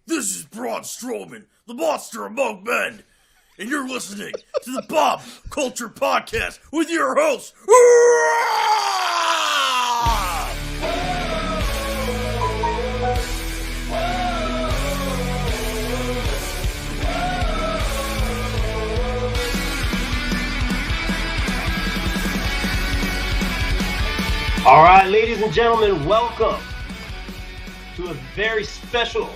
This is Braun Strowman, the monster among men, and you're listening to the Bob Culture Podcast with your host. All right, ladies and gentlemen, welcome to a very special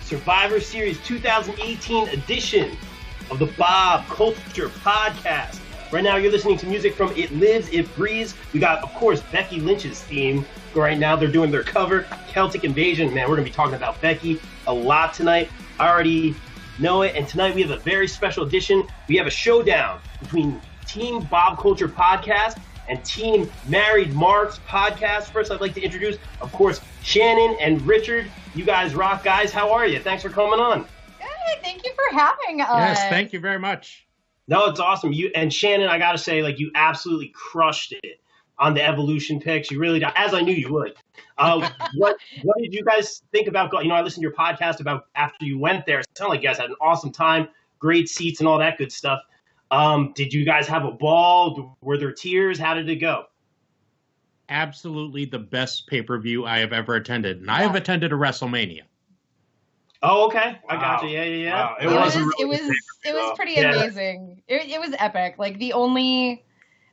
Survivor Series 2018 edition of the Bob Culture Podcast. Right now, you're listening to music from It Lives, It Breathes. We got, of course, Becky Lynch's theme. Right now, they're doing their cover, Celtic Invasion. Man, we're going to be talking about Becky a lot tonight. I already know it. And tonight, we have a very special edition. We have a showdown between Team Bob Culture Podcast and Team Married Marks Podcast. First, I'd like to introduce, of course, Shannon and Richard. You guys rock, guys. How are you? Thanks for coming on. Good. Thank you for having us. Yes, thank you very much. No, it's awesome. You and Shannon, I got to say, you absolutely crushed it on the Evolution picks. You really, as I knew you would. What did you guys think about? I listened to your podcast about after you went there. It sounded like you guys had an awesome time, great seats and all that good stuff. Did you guys have a ball? Were there tears? How did it go? Absolutely the best pay-per-view I have ever attended. And I have attended a WrestleMania. Oh, okay. I got you. Yeah. Wow. It was pretty amazing. It was epic. Like the only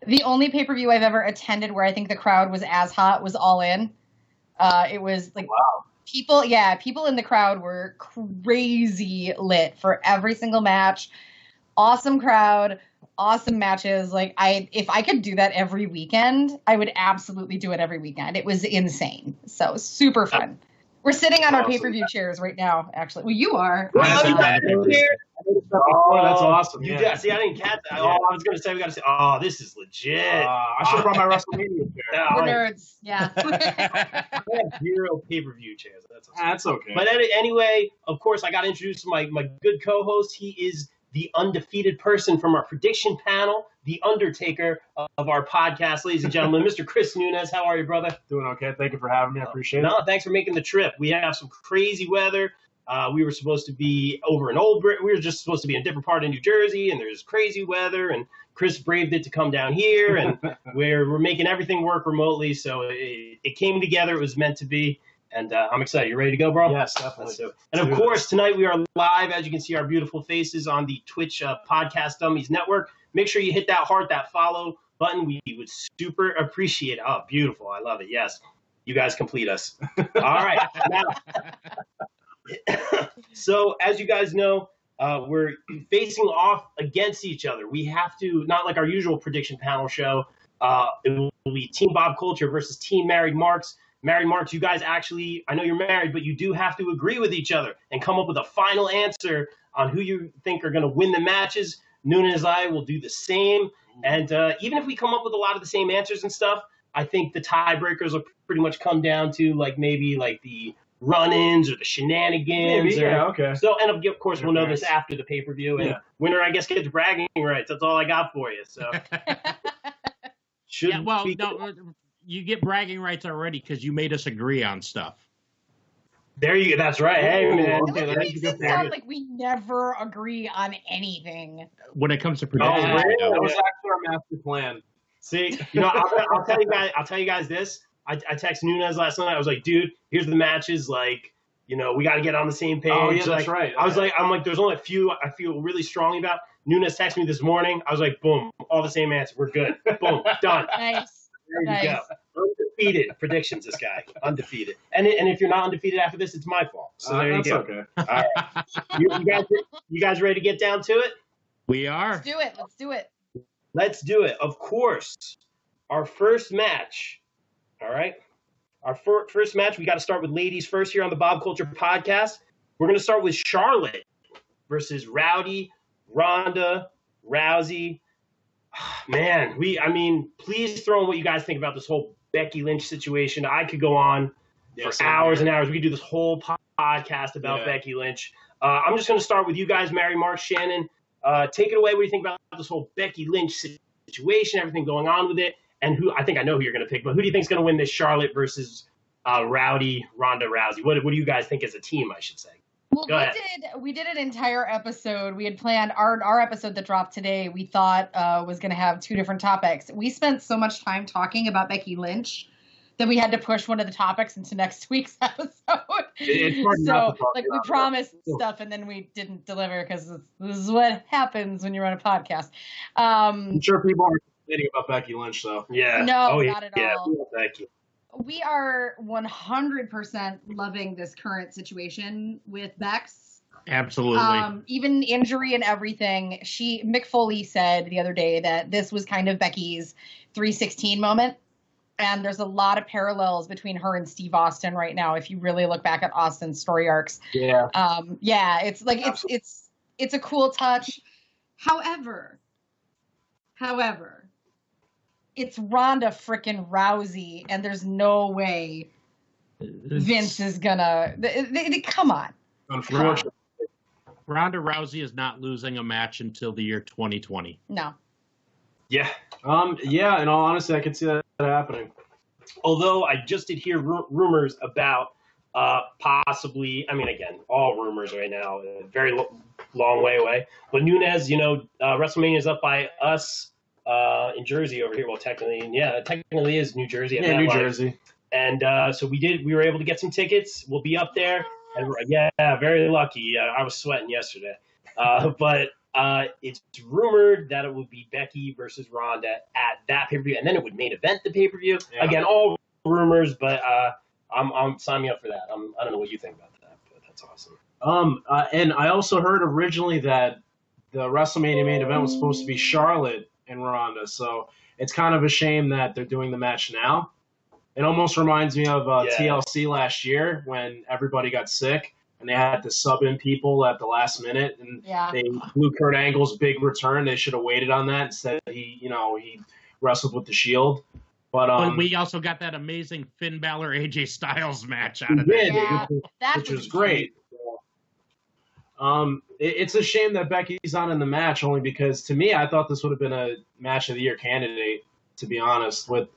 pay-per-view I've ever attended where I think the crowd was as hot was All In. It was like people in the crowd were crazy lit for every single match. Awesome crowd, awesome matches. If I could do that every weekend, I would absolutely do it every weekend. It was insane. So super fun. We're sitting on our pay-per-view chairs right now, actually. Well, you are. That's awesome. See, I didn't catch that. I was going to say, we got to say, this is legit. I should have brought my WrestleMania chair. We're nerds. Yeah. I have 0 pay-per-view chairs. That's okay. But anyway, of course, I got to introduce my good co-host. He is the undefeated person from our prediction panel, the Undertaker of our podcast, ladies and gentlemen, Mr. Chris Nunez. How are you, brother? Doing okay. Thank you for having me. I appreciate it. No, thanks for making the trip. We have some crazy weather. We were supposed to be over in we were just supposed to be in a different part of New Jersey, and there's crazy weather, and Chris braved it to come down here, and we're making everything work remotely, so it came together. It was meant to be. And I'm excited. You ready to go, bro? Yes, definitely. And of course, tonight we are live, as you can see our beautiful faces on the Twitch Podcast Dummies Network. Make sure you hit that heart, that follow button. We would super appreciate it. Oh, beautiful. I love it. Yes. You guys complete us. All right. Now, so as you guys know, we're facing off against each other. We have to, not like our usual prediction panel show, it will be Team Bob Culture versus Team Married Marks. Married Marks, you guys actually, I know you're married, but you do have to agree with each other and come up with a final answer on who you think are going to win the matches. Nunez and I will do the same. And even if we come up with a lot of the same answers and stuff, I think the tiebreakers will pretty much come down to maybe the run-ins or the shenanigans. Maybe, okay. So, and of course, we'll know this after the pay-per-view. And winner, I guess, gets bragging rights. That's all I got for you. So, you get bragging rights already because you made us agree on stuff. There you go. That's right. Hey, man. It makes it sound like we never agree on anything. When it comes to prediction. That was actually our master plan. See, I'll tell you guys this. I texted Nunez last night. I was like, dude, here's the matches. We got to get on the same page. Oh, yeah, that's right. I'm like, there's only a few I feel really strongly about. Nunez texted me this morning. I was like, boom, all the same answer. We're good. Boom, done. Nice. There you go. Undefeated predictions, this guy. Undefeated. And if you're not undefeated after this, it's my fault. So there you go. Okay. All right. You guys ready to get down to it? We are. Let's do it. Let's do it. Of course. Our first match. All right. Our first match, we got to start with ladies first here on the Bob Culture Podcast. We're going to start with Charlotte versus Rowdy, Ronda, Rousey. Man, please throw in what you guys think about this whole Becky Lynch situation. I could go on for hours and hours. We could do this whole podcast about Becky Lynch. I'm just going to start with you guys, Married Mark, Shannon. Take it away. What do you think about this whole Becky Lynch situation, everything going on with it? And I think I know who you're going to pick, but who do you think is going to win this Charlotte versus Rowdy, Ronda Rousey? What do you guys think as a team, I should say? Well, Go ahead. we did an entire episode. We had planned our episode that dropped today. We thought was going to have 2 different topics. We spent so much time talking about Becky Lynch that we had to push one of the topics into next week's episode. It's hard not So, to talk like, we about promised that. stuff and then we didn't deliver because this is what happens when you run a podcast. I'm sure people are complaining about Becky Lynch, though. Yeah. No, oh, not at yeah. all. Thank you. We are 100% loving this current situation with Bex. Absolutely. Even injury and everything. Mick Foley said the other day that this was kind of Becky's 316 moment. And there's a lot of parallels between her and Steve Austin right now. If you really look back at Austin's story arcs. Yeah. Yeah, it's like, it's a cool touch. However, it's Ronda frickin' Rousey, and there's no way Vince is gonna. Come on. Unfortunately. Ronda Rousey is not losing a match until the year 2020. No. Yeah. Yeah, in all honesty, I could see that happening. Although I just did hear rumors about possibly, I mean, again, all rumors right now, a very long way away. But Nunez, WrestleMania is up by us in Jersey over here. Well, technically is New Jersey. Yeah, New Jersey. And so we were able to get some tickets. We'll be up there. And very lucky. I was sweating yesterday. But it's rumored that it would be Becky versus Ronda at that pay-per-view, and then it would main event the pay-per-view. Yeah. Again, all rumors, but I'm signing me up for that. I don't know what you think about that, but that's awesome. And I also heard originally that the WrestleMania main event was supposed to be Charlotte and Ronda, so it's kind of a shame that they're doing the match now. It almost reminds me of TLC last year when everybody got sick and they had to sub in people at the last minute, and they blew Kurt Angle's big return. They should have waited on that. Instead, he wrestled with the Shield. But we also got that amazing Finn Balor AJ Styles match out of that, which was great. It's a shame that Becky's not in the match, only because to me, I thought this would have been a match of the year candidate. To be honest, with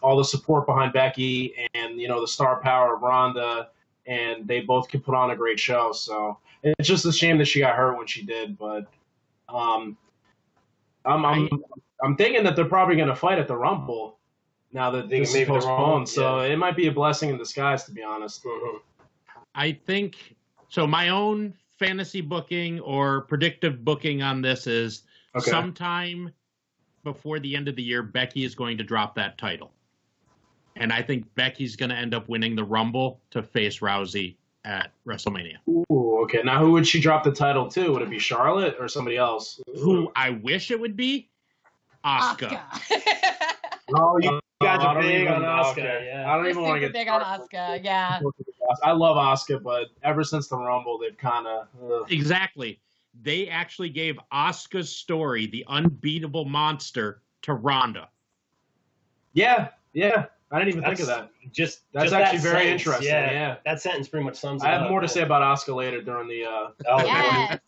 all the support behind Becky and the star power of Ronda. And they both could put on a great show. So it's just a shame that she got hurt when she did. But I'm thinking that they're probably going to fight at the Rumble now that this is postponed. So it might be a blessing in disguise, to be honest. Mm-hmm. I think so. My own fantasy booking or predictive booking on this is sometime before the end of the year, Becky is going to drop that title. And I think Becky's going to end up winning the Rumble to face Rousey at WrestleMania. Ooh, okay. Now, who would she drop the title to? Would it be Charlotte or somebody else? Who I wish it would be? Asuka. Oh, you guys are big on Asuka. Yeah. I don't even want to get big on Asuka. Yeah. I love Asuka, but ever since the Rumble, they've kind of... Exactly. They actually gave Asuka's story, the unbeatable monster, to Ronda. Yeah. I didn't even think of that. That's actually very interesting. Yeah, that sentence pretty much sums it up. I have more to say about Asuka later during the. Yes.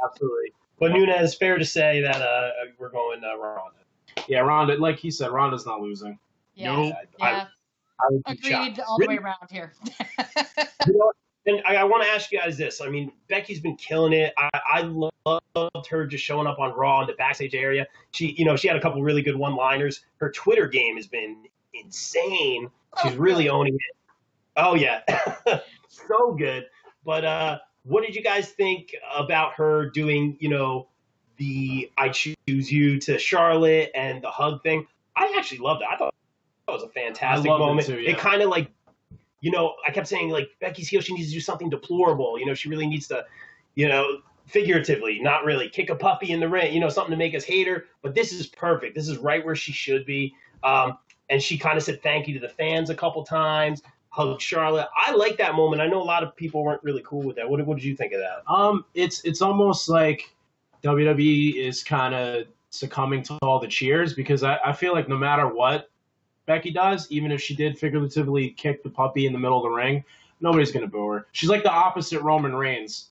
Absolutely. But Nunez, fair to say that we're going Ronda. Yeah, Ronda, like he said, Ronda's not losing. Yeah. Nope. Yeah. Agreed all the way around here. And I want to ask you guys this. I mean, Becky's been killing it. I loved her just showing up on Raw in the backstage area. She had a couple really good one-liners. Her Twitter game has been insane. She's really owning it. Oh, yeah. So good. But what did you guys think about her doing, the I choose you to Charlotte and the hug thing? I actually loved it. I thought that was a fantastic moment. It too, yeah. It kind of like, I kept saying, like, Becky's heel, she needs to do something deplorable. She really needs to, figuratively, not really, kick a puppy in the ring, something to make us hate her. But this is perfect. This is right where she should be. And she kind of said thank you to the fans a couple times, hugged Charlotte. I like that moment. I know a lot of people weren't really cool with that. What did you think of that? It's almost like WWE is kind of succumbing to all the cheers, because I feel like no matter what Becky does, even if she did figuratively kick the puppy in the middle of the ring, nobody's going to boo her. She's like the opposite Roman Reigns.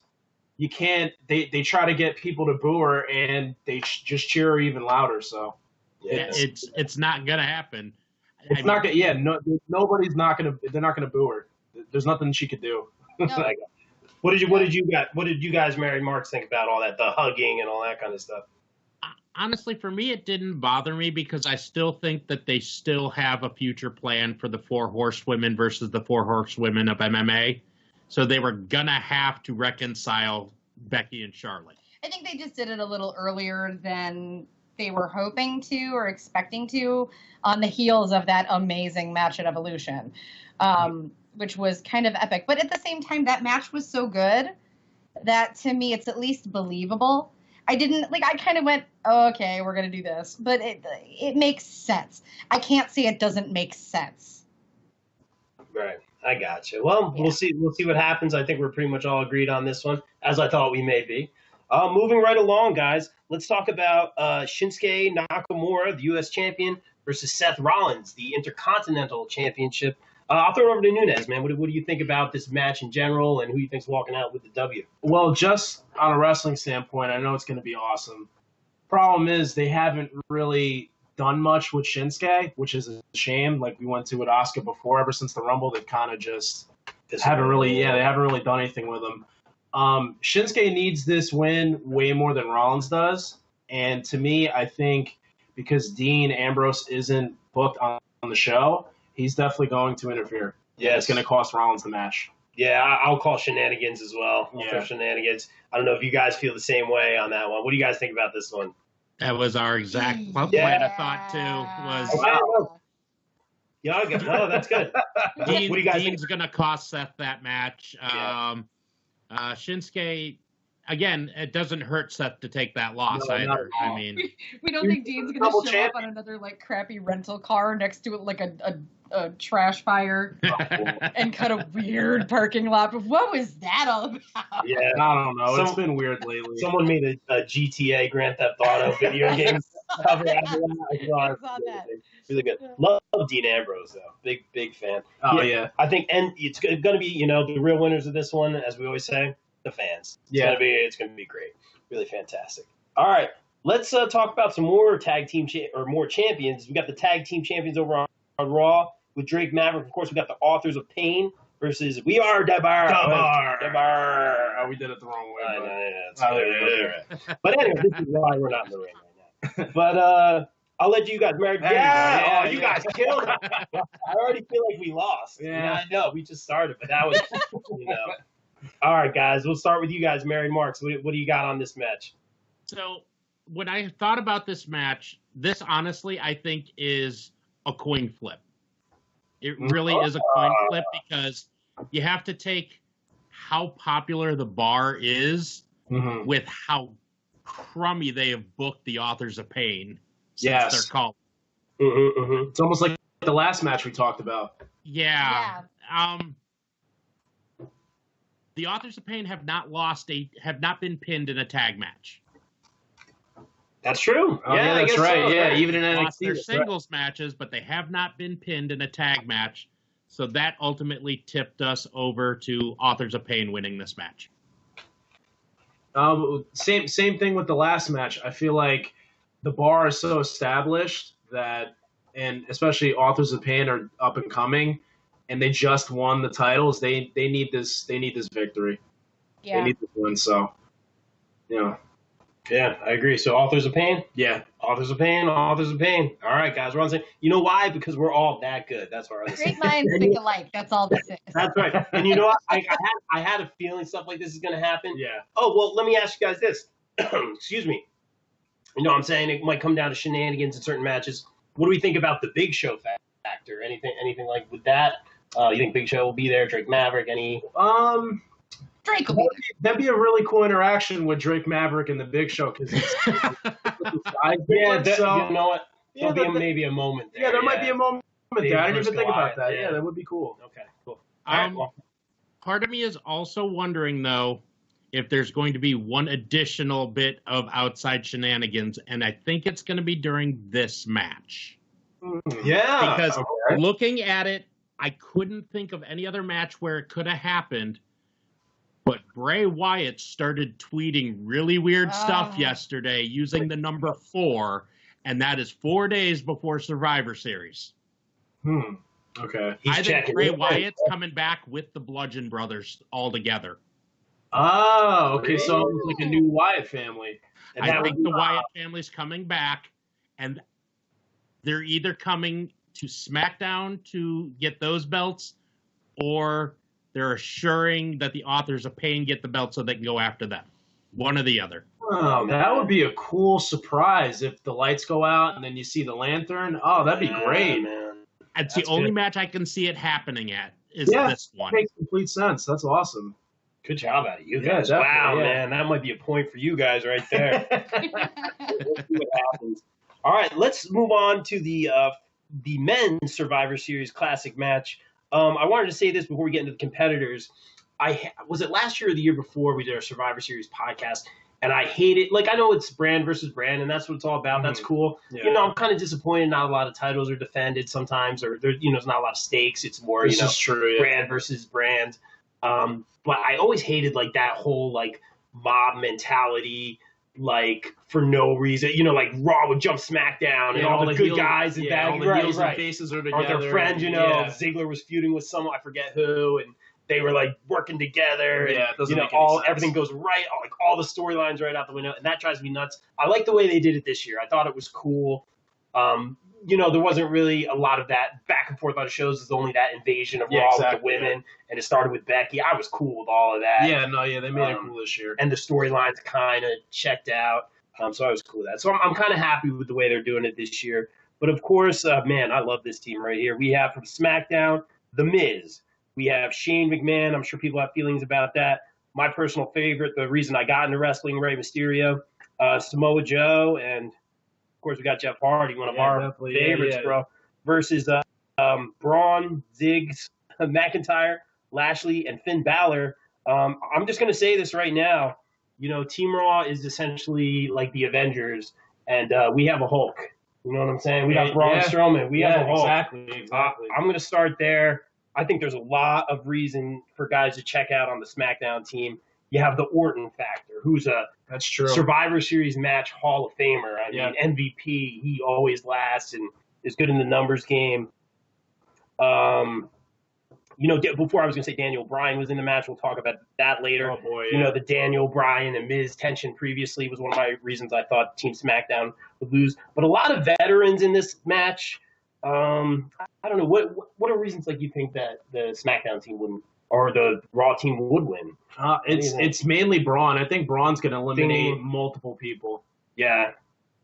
You can't, they try to get people to boo her, and they just cheer her even louder. So it's not going to happen. It's not gonna. Nobody's not gonna. They're not gonna boo her. There's nothing she could do. No. What did you guys, married Marks, think about all that, the hugging and all that kind of stuff? Honestly, for me, it didn't bother me because I still think that they still have a future plan for the 4 horsewomen versus the 4 horsewomen of MMA. So they were going to have to reconcile Becky and Charlotte. I think they just did it a little earlier than they were hoping to or expecting to on the heels of that amazing match at Evolution, which was kind of epic. But at the same time, that match was so good that to me, it's at least believable. I kind of went, oh, okay, we're going to do this. But it makes sense. I can't say it doesn't make sense. Right. I gotcha. Well, yeah. We'll see what happens. I think we're pretty much all agreed on this one, as I thought we may be. Moving right along, guys, let's talk about Shinsuke Nakamura, the U.S. champion, versus Seth Rollins, the Intercontinental Championship. I'll throw it over to Nunez, man. What do you think about this match in general, and who you think's walking out with the W? Well, just on a wrestling standpoint, I know it's going to be awesome. Problem is, they haven't really done much with Shinsuke, which is a shame. Like we went to with Asuka before, ever since the Rumble, they've kind of just haven't really done anything with him. Shinsuke needs this win way more than Rollins does, and to me, I think because Dean Ambrose isn't booked on the show, he's definitely going to interfere. Yeah, it's going to cost Rollins the match. Yeah, I'll call shenanigans as well. Shenanigans. I don't know if you guys feel the same way on that one. What do you guys think about this one? That was our exact plan of thought too. No, that's good. What do you guys Dean's going to cost Seth that match. Shinsuke, again, it doesn't hurt Seth to take that loss either. I mean, we don't think Dean's going to show up on another crappy rental car next to it, like a trash fire, and cut a weird parking lot. What was that all about? Yeah, I don't know. It's been weird lately. Someone made a GTA Grand Theft Auto video game cover. I saw that. Really good. Love Dean Ambrose though. Big fan. Oh yeah. I think, and it's going to be the real winners of this one, as we always say, the fans. It's going to be great. Really fantastic. All right, let's talk about some more tag team more champions. We got the tag team champions over on Raw with Drake Maverick. Of course, we got the Authors of Pain versus We Are Debar. Oh, we did it the wrong way. But anyway, this is why we're not in the ring right now. But I'll let you guys marry. Yeah, you guys killed it. I already feel like we lost. Yeah, I know. We just started, but that was, All right, guys. We'll start with you guys, Married Marks. What do you got on this match? So when I thought about this match, this honestly, I think is a coin flip. It really is a coin flip because you have to take how popular the bar is with how crummy they have booked the Authors of Pain since they're called. It's almost like the last match we talked about. Yeah. The Authors of Pain have not been pinned in a tag match. That's true. That's right. So. Yeah, even in NXT. Lost their singles matches, but they have not been pinned in a tag match. So that ultimately tipped us over to Authors of Pain winning this match. Same thing with the last match. I feel like the bar is so established that, and especially Authors of Pain are up and coming, and they just won the titles. They need this victory. Yeah. They need this win. So, Yeah, I agree. So Authors of Pain? Yeah. Authors of Pain. All right, guys. We're on the same. You know why? Because we're all that good. That's why. Great minds think alike. That's all this is. That's right. And you know what? I had a feeling stuff like this is going to happen. Yeah. Oh, well, let me ask you guys this. Excuse me. I'm saying it might come down to shenanigans in certain matches. What do we think about the Big Show factor? Anything like with that? You think Big Show will be there? Drake Maverick? Drake. That'd be a really cool interaction with Drake Maverick and the Big Show because you know what? There'll be maybe a moment there. Yeah, there might be a moment there. I didn't even think about that. Yeah, that would be cool. Okay, cool. Part of me is also wondering, though, if there's going to be one additional bit of outside shenanigans, and I think it's going to be during this match. Yeah. Because looking at it, I couldn't think of any other match where it could have happened. But Bray Wyatt started tweeting really weird stuff yesterday using the number 4, and that is 4 days before Survivor Series. Okay. I think Bray Wyatt's coming back with the Bludgeon Brothers all together. Oh, okay. So it's like a new Wyatt family. And I think the Wyatt family's coming back, and they're either coming to SmackDown to get those belts, or they're assuring that the authors of Pain get the belt so they can go after them. One or the other. Oh, that would be a cool surprise if the lights go out and then you see the lantern. Oh, that'd be great, man. It's the only match I can see it happening at is this one. That makes complete sense. That's awesome. Good job out of you guys. Wow, man. That might be a point for you guys right there. We'll see what happens. All right, let's move on to the men's Survivor Series Classic match. I wanted to say this before we get into the competitors. Was it last year or the year before we did our Survivor Series podcast? And I hate it. Like, I know it's brand versus brand, and that's what it's all about. Mm-hmm. That's cool. Yeah. You know, I'm kind of disappointed not a lot of titles are defended sometimes, or there's not a lot of stakes. It's more, brand versus brand. But I always hated, like, that whole, like, mob mentality, like, for no reason. You know, like, Raw would jump SmackDown, and all the good guys and bad guys and faces are together. Or their friends, Ziggler was feuding with someone, I forget who, and they were like working together, and everything goes right, all the storylines right out the window, and that drives me nuts. I like the way they did it this year. I thought it was cool. There wasn't really a lot of that back and forth on shows. There's only that invasion of Raw with the women, and it started with Becky. I was cool with all of that. They made it cool this year, and the storylines kind of checked out. So I was cool with that. So I'm kind of happy with the way they're doing it this year. But of course, man, I love this team right here. We have from SmackDown, The Miz. We have Shane McMahon. I'm sure people have feelings about that. My personal favorite, the reason I got into wrestling, Rey Mysterio, Samoa Joe, and, of course, we got Jeff Hardy, one of our favorites, bro, versus Braun, Ziggs, McIntyre, Lashley, and Finn Balor. I'm just going to say this right now. Team Raw is essentially like the Avengers, and we have a Hulk. You know what I'm saying? We got Braun Strowman. We have a Hulk. Exactly. I'm going to start there. I think there's a lot of reason for guys to check out on the SmackDown team. You have the Orton factor, who's that's true. Survivor Series match Hall of Famer. I mean, MVP. He always lasts and is good in the numbers game. Before I was going to say Daniel Bryan was in the match. We'll talk about that later. Oh, boy, yeah. The Daniel Bryan and Miz tension previously was one of my reasons I thought Team SmackDown would lose. But a lot of veterans in this match. I don't know what are reasons like you think that the SmackDown team wouldn't or the Raw team would win. It's mainly Braun. I think Braun's going to eliminate multiple people. Yeah,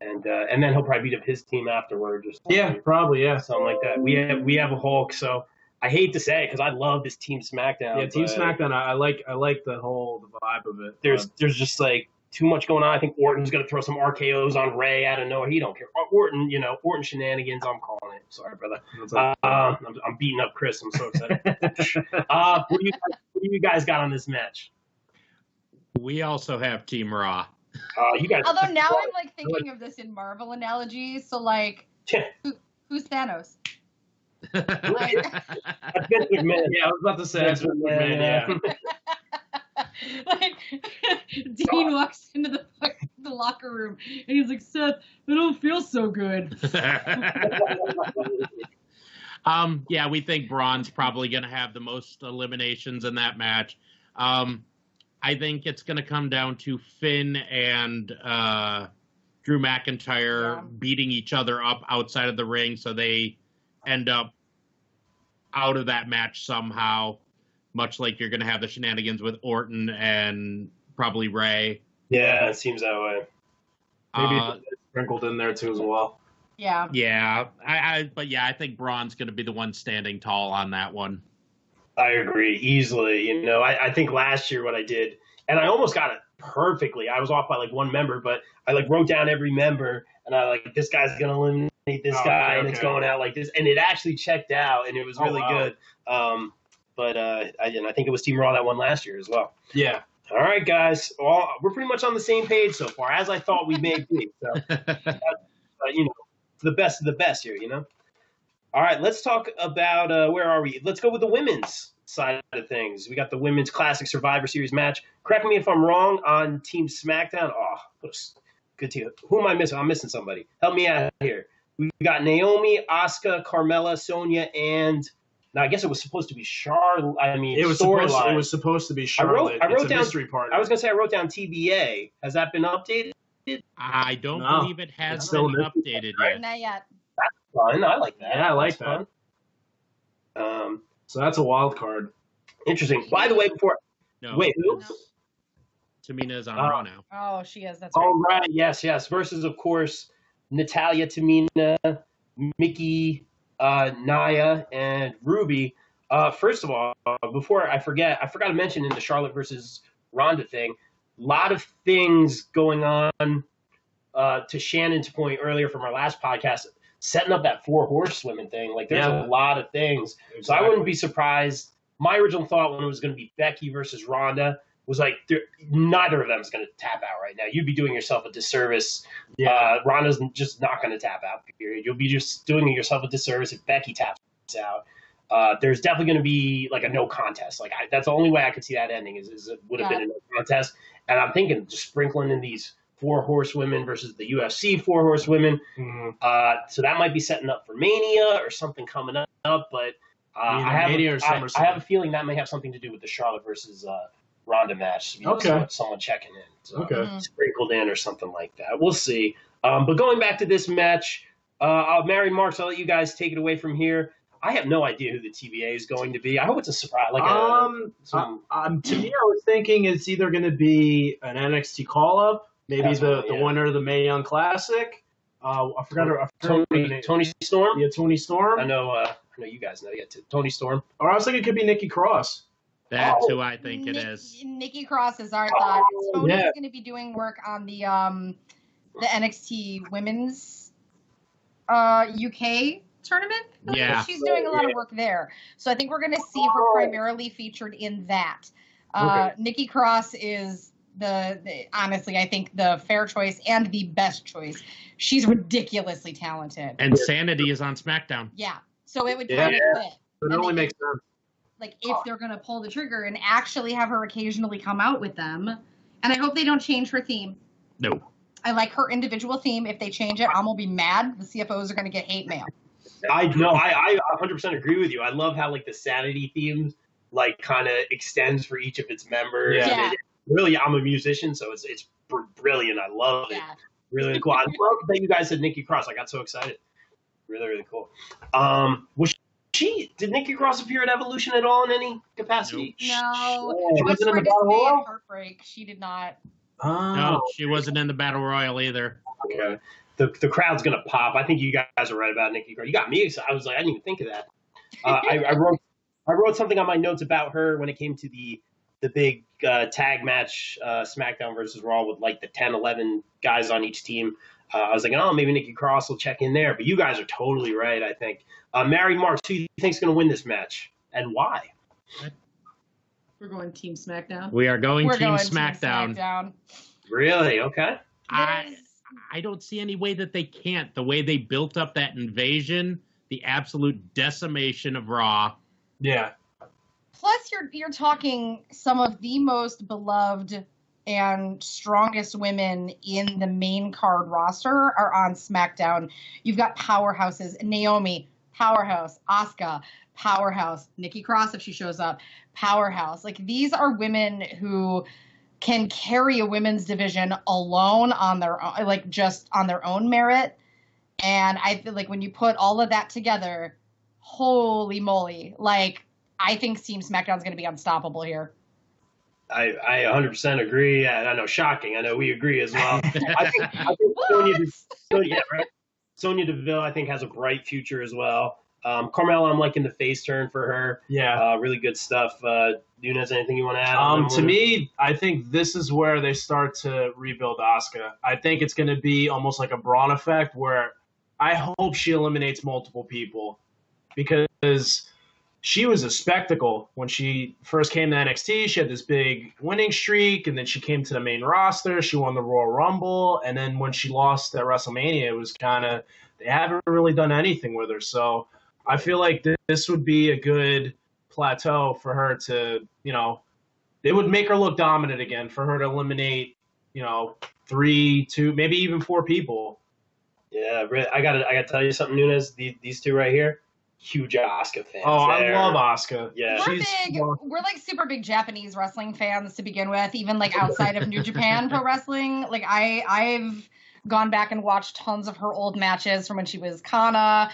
and then he'll probably beat up his team afterwards. Or something. Yeah, probably. Yeah, something like that. We have a Hulk, so I hate to say it because I love this Team SmackDown. Yeah, Team SmackDown. I like the vibe of it. There's just like too much going on. I think Orton's going to throw some RKO's on Ray out of nowhere. He don't care. Orton shenanigans. I'm calling it. Sorry, brother. I'm beating up Chris. I'm so excited. What do you guys got on this match? We also have Team Raw. You guys. Although now I'm like thinking of this in Marvel analogies. So like, who's Thanos? That's Vince McMahon. Yeah, I was about to say that's Vince McMahon. Yeah. Like Dean walks into the locker room and he's like, Seth, I don't feel so good. We think Braun's probably going to have the most eliminations in that match. I think it's going to come down to Finn and Drew McIntyre beating each other up outside of the ring, so they end up out of that match somehow. Much like you're going to have the shenanigans with Orton and probably Ray. Yeah, it seems that way. Maybe sprinkled in there too as well. Yeah. Yeah, I think Braun's going to be the one standing tall on that one. I agree easily. I think last year what I did, and I almost got it perfectly. I was off by like one member, but I like wrote down every member, and I like this guy's going to eliminate this guy, and it's going out like this, and it actually checked out, and it was really good. But I think it was Team Raw that won last year as well. Yeah. All right, guys. Well, we're pretty much on the same page so far, as I thought we may be. So, the best of the best here, All right, let's talk about where are we? Let's go with the women's side of things. We got the women's classic Survivor Series match. Correct me if I'm wrong on Team SmackDown. Oh, good team. Who am I missing? I'm missing somebody. Help me out here. We got Naomi, Asuka, Carmella, Sonya, and Now, I guess it was supposed to be Charlotte. I mean, it was supposed to be Charlotte. I wrote down mystery partner. I was gonna say I wrote down TBA. Has that been updated? I don't believe it has been updated yet. Not yet. That's fun. I like that. Yeah, I like that. So that's a wild card. Interesting. By the way, wait, who? Tamina is on Raw now. Oh, she is. That's right. Right. Yes. Versus, of course, Natalya, Tamina, Mickey, Nia, and Ruby. First of all, before I forgot to mention in the Charlotte versus Ronda thing, a lot of things going on. To Shannon's point earlier from our last podcast, setting up that 4 horsewomen thing. Like, there's a lot of things. Exactly. So I wouldn't be surprised. My original thought when it was going to be Becky versus Ronda was like, neither of them is going to tap out right now. You'd be doing yourself a disservice. Yeah. Ronda's just not going to tap out, period. You'll be just doing yourself a disservice if Becky taps out. There's definitely going to be like a no contest. Like, that's the only way I could see that ending is it would have been a no contest. And I'm thinking just sprinkling in these 4 horsewomen versus the UFC 4 horsewomen. Mm-hmm. So that might be setting up for Mania or something coming up. But I have a feeling that may have something to do with the Charlotte versus Ronda match. Someone checking in. So sprinkled in or something like that. We'll see. But going back to this match, Mary Marks, I'll let you guys take it away from here. I have no idea who the TVA is going to be. I hope it's a surprise. Like to me, I was thinking it's either going to be an NXT call-up, maybe the winner of the Mae Young Classic. I forgot Tony Storm. Yeah, Tony Storm. I know you guys know. Yeah, Tony Storm. Or I was thinking it could be Nikki Cross. That's who I think it is. Nikki Cross is our thought. Tony's going to be doing work on the NXT Women's UK tournament. Yeah. She's doing a lot of work there. So I think we're going to see her primarily featured in that. Nikki Cross is honestly, I think the fair choice and the best choice. She's ridiculously talented. And Sanity is on SmackDown. Yeah. So it would kind of fit. It only makes sense. Like, if they're going to pull the trigger and actually have her occasionally come out with them. And I hope they don't change her theme. No. I like her individual theme. If they change it, I'm going to be mad. The CFOs are going to get hate mail. I 100% agree with you. I love how, like, the Sanity theme, like, kind of extends for each of its members. Yeah. Really, I'm a musician, so it's brilliant. I love it. Really, really cool. I love that you guys said Nikki Cross. I got so excited. Really, really cool. Did Nikki Cross appear at Evolution at all in any capacity? No. She wasn't in the Battle Royal? Heartbreak. She did not. No, she wasn't in the Battle Royal either. Okay. The crowd's going to pop. I think you guys are right about Nikki Cross. You got me excited. I was like, I didn't even think of that. I wrote something on my notes about her when it came to the big tag match, SmackDown versus Raw, with like the 10, 11 guys on each team. I was like, maybe Nikki Cross will check in there. But you guys are totally right, I think. Mary Marks, who do you think is going to win this match? And why? We're going Team Smackdown. We are going Team Smackdown. Really? Okay. I don't see any way that they can't. The way they built up that invasion, the absolute decimation of Raw. Yeah. Plus, you're talking some of the most beloved and strongest women in the main card roster are on SmackDown. You've got powerhouses, Naomi, Powerhouse, Asuka, Powerhouse, Nikki Cross if she shows up, Powerhouse. Like, these are women who can carry a women's division alone on their own, like just on their own merit. And I feel like when you put all of that together, holy moly, like, I think Team Smackdown is going to be unstoppable here. I 100% agree. I know, shocking. I know we agree as well. I think Sonya Deville, I think, has a bright future as well. Carmella, I'm liking the face turn for her. Yeah. Really good stuff. Nunez, anything you want to add? To me, I think this is where they start to rebuild Asuka. I think it's going to be almost like a Braun effect where I hope she eliminates multiple people because she was a spectacle when she first came to NXT. She had this big winning streak, and then she came to the main roster. She won the Royal Rumble, and then when she lost at WrestleMania, it was kind of they haven't really done anything with her. So I feel like this would be a good plateau for her to, it would make her look dominant again for her to eliminate, 3, 2, maybe even 4 people. Yeah, I gotta tell you something, Nunez. These two right here, huge Asuka fans. Oh, there. I love Asuka. Yeah. We're like super big Japanese wrestling fans to begin with, even like outside of New Japan Pro Wrestling. Like I've gone back and watched tons of her old matches from when she was Kana.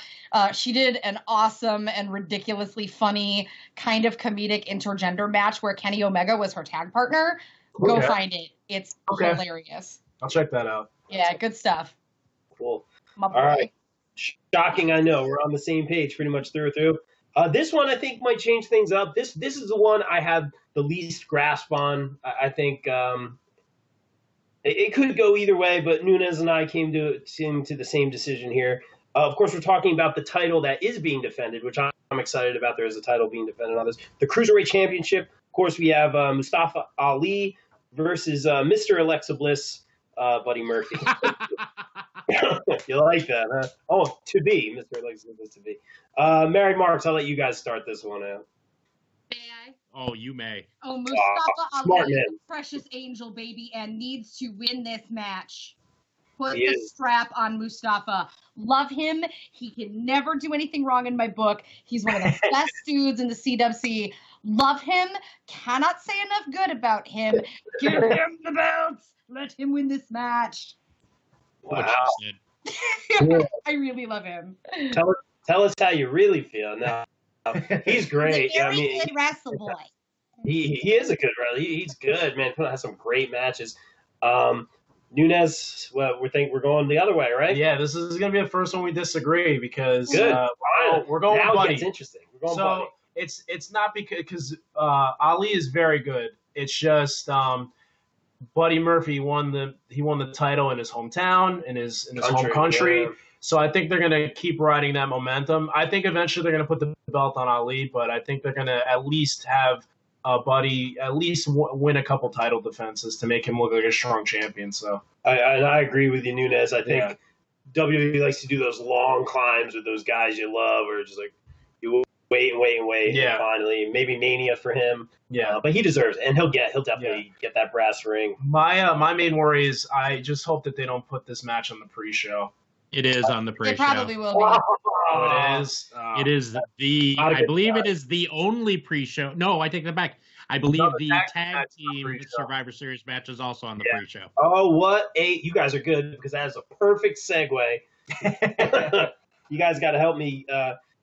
She did an awesome and ridiculously funny kind of comedic intergender match where Kenny Omega was her tag partner. Go find it. It's hilarious. I'll check that out. Yeah, good stuff. Cool. My boy. All right. Shocking, I know. We're on the same page pretty much through. This one I think might change things up. This is the one I have the least grasp on. I think it could go either way, but Nunez and I came to the same decision here. Of course, we're talking about the title that is being defended, which I'm excited about. There is a title being defended on this. The Cruiserweight Championship. Of course, we have Mustafa Ali versus Mr. Alexa Bliss, Buddy Murphy. You like that, huh? Oh, to be, Mr. Alexa Bliss to be. Married Marks, I'll let you guys start this one out. May I? Oh, you may. Oh, Mustafa smart Ali, man. precious angel baby, and needs to win this match. Put He the is. strap on Mustafa. Love him. He can never do anything wrong in my book. He's one of the best dudes in the CWC. Love him. Cannot say enough good about him. Give him the belts. Let him win this match. What Wow. she said. I really love him. Tell us how you really feel. No, he's great. He's a Yeah, very good wrestle boy. he is a good wrestler. He's good, man. Has some great matches. Nunez, well, we're going the other way, right? Yeah, this is going to be the first one we disagree because Good. we're going now with Buddy. It's interesting. We're going So Buddy. it's not because Ali is very good. It's just Buddy Murphy won the title in his hometown, in his home country. Yeah. So I think they're going to keep riding that momentum. I think eventually they're going to put the belt on Ali, but I think they're going to at least have Buddy at least win a couple title defenses to make him look like a strong champion. So I agree with you, Nunez. I think WWE likes to do those long climbs with those guys you love, or just like you wait and wait and wait. Yeah. And finally, maybe Mania for him. yeah. But he deserves it, and he'll definitely get that brass ring. My main worry is I just hope that they don't put this match on the pre-show. It is on the pre-show. It probably will be. Oh, it is. It is I believe it is the only pre-show. No, I take that back. I believe No, the tag tag match is on team pre-show. Survivor Series match is also on the Yeah. pre-show. Oh, you guys are good because that is a perfect segue. You guys got to help me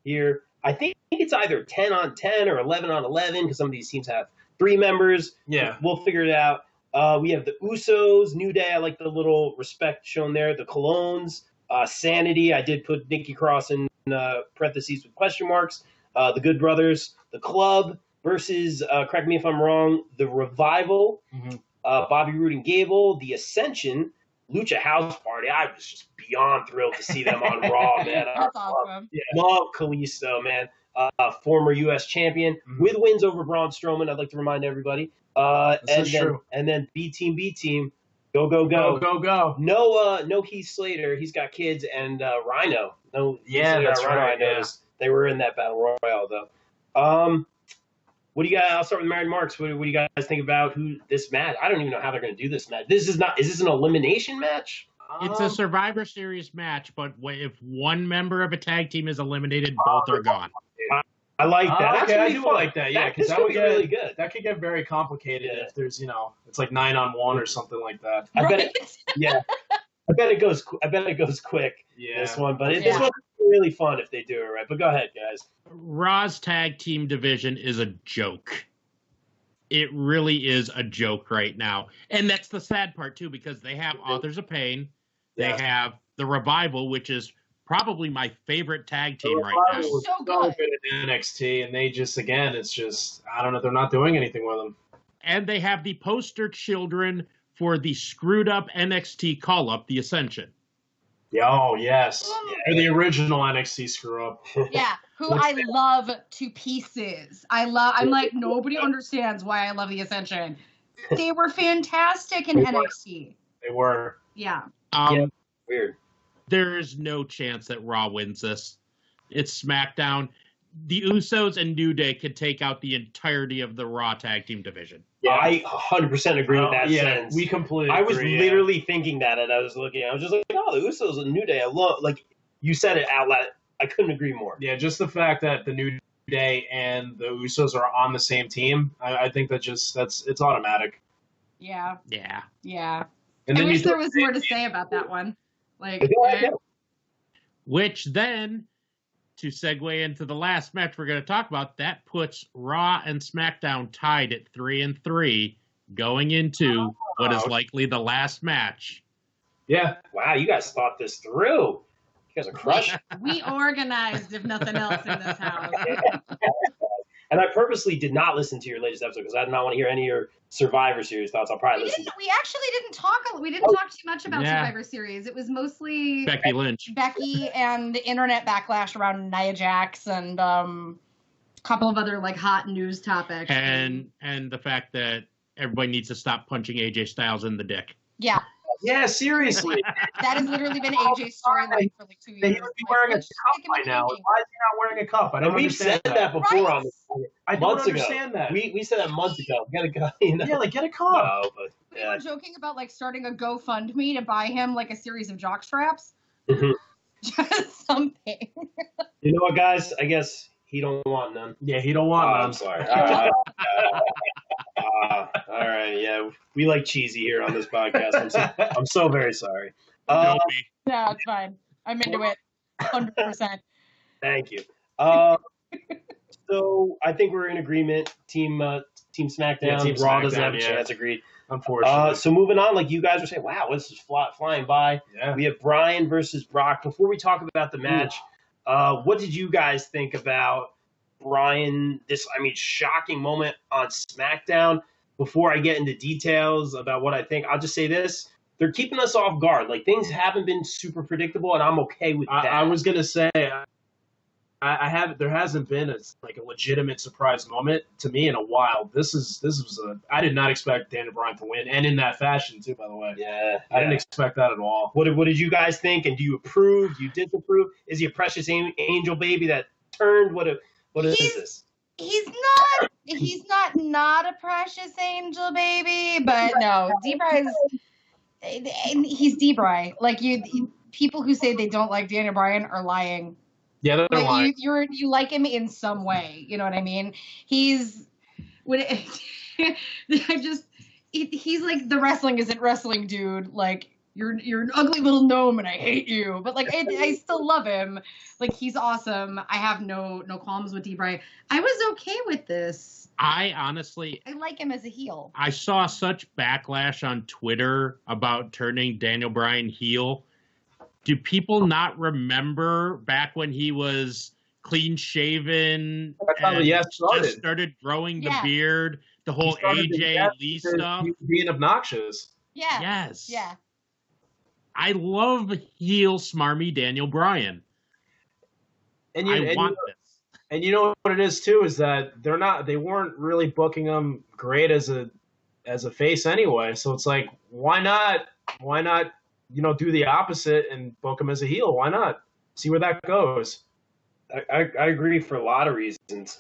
here. I think it's either 10 on 10 or 11 on 11 because some of these teams have 3 members. Yeah. We'll figure it out. We have the Usos, New Day. I like the little respect shown there. The Colognes, Sanity. I did put Nikki Cross in parentheses with question marks. The Good Brothers, the Club versus, correct me if I'm wrong, the Revival, Mhm. Bobby Roode and Gable, the Ascension, Lucha House Party. I was just beyond thrilled to see them on Raw, man. That's awesome. Love Kalisto, man. Former U.S. champion with wins over Braun Strowman. I'd like to remind everybody. True. And then B Team, go go go. Go, go, go. No Heath Slater. He's got kids and Rhino. No, Yeah, Heath Slater, that's Rhino, right, I noticed. They were in that battle royale though. What do you guys? I'll start with Married Marks. What do you guys think about this match? I don't even know how they're going to do this match. Is this an elimination match? It's a Survivor Series match, but if one member of a tag team is eliminated, both are gone. I like that. Okay, That's I really do fun. like that. Yeah, because this that could would be get really good. That could get very complicated Yeah. if there's it's like 9-on-1 or something like that. I bet Right? I bet it goes quick. Yeah. This one, but this Yeah. one's really fun if they do it right. But go ahead, guys. Raw's tag team division is a joke. It really is a joke right now. And that's the sad part, too, because they have Authors of Pain. They Yeah. have The Revival, which is probably my favorite tag team right now. Revival was So good. in NXT, and they just, again, it's just, I don't know, they're not doing anything with them. And they have the poster children for the screwed up NXT call-up, The Ascension. Yeah, oh, yes. Yeah. They're the original NXT screw-up. Yeah, who I love to pieces. I'm like, nobody understands why I love the Ascension. They were fantastic in NXT. They were. Yeah. Weird. There is no chance that Raw wins this. It's SmackDown. The Usos and New Day could take out the entirety of the Raw tag team division. Yeah, I 100% agree with that sense. we completely I was agree, literally thinking that, and I was looking. I was just like, oh, the Usos and New Day. I love, like you said it out I couldn't agree more. Yeah, just the fact that the New Day and the Usos are on the same team, I think it's automatic. Yeah. Yeah. Yeah. And I then wish there was more to say about that one. Like, Which then, to segue into the last match we're going to talk about, that puts Raw and SmackDown tied at 3-3, going into what is likely the last match. Yeah. Wow, you guys thought this through. You guys are crushing. we organized, if nothing else, in this house. And I purposely did not listen to your latest episode because I did not want to hear any of your Survivor Series thoughts. I'll probably listen. We actually didn't talk. We didn't talk too much about Survivor Series. It was mostly Becky Lynch, and the internet backlash around Nia Jax and a couple of other like hot news topics. and the fact that everybody needs to stop punching AJ Styles in the dick. Yeah. Yeah, seriously. That has literally been AJ's storyline for like 2 years. He would be wearing a cup by now. Why is he not wearing a cup? I don't And we've understand said that before Right? on this. I don't months understand ago. that. We said that months ago. We gotta go. You know? Yeah, like get a cup. No, but We were joking about like starting a GoFundMe to buy him like a series of jock straps. Mhm. Just something. You know what, guys? I guess he don't want none. Yeah, he don't want Oh, none. I'm sorry. All right, yeah, we like cheesy here on this podcast. I'm so very sorry. No, it's fine. I'm into it. 100%. Thank you. So I think we're in agreement. Team SmackDown. Yeah, Team Raw doesn't SmackDown, have a yeah. chance. Agreed. Unfortunately. So moving on, like you guys were saying, wow, this is flying by. Yeah. We have Bryan versus Brock. Before we talk about the match, what did you guys think about Bryan? This, shocking moment on SmackDown. Before I get into details about what I think, I'll just say this. They're keeping us off guard. Like, things haven't been super predictable, and I'm okay with that. I was gonna say, there hasn't been a legitimate surprise moment to me in a while. This was I did not expect Daniel Bryan to win, and in that fashion too, by the way. Yeah. I didn't expect that at all. What did you guys think? And do you approve? Do you disapprove? Is he a precious angel baby that turned? What is this? He's not a precious angel baby, but no, D-Bry's he's D-Bry. Like people who say they don't like Daniel Bryan are lying. Yeah, they're But lying. you like him in some way. You know what I mean? He's he's like the wrestling isn't wrestling dude. Like you're an ugly little gnome and I hate you. But like I still love him. Like he's awesome. I have no qualms with D-Bry. I was okay with this. I honestly, I like him as a heel. I saw such backlash on Twitter about turning Daniel Bryan heel. Do people not remember back when he was clean shaven and just started growing the beard, the whole AJ Lee stuff? He was being obnoxious. Yeah. Yes. Yeah. I love heel smarmy Daniel Bryan. And I want this. And you know what it is too is that they weren't really booking him great as a face anyway. So it's like why not do the opposite and book him as a heel? Why not? See where that goes. I agree for a lot of reasons.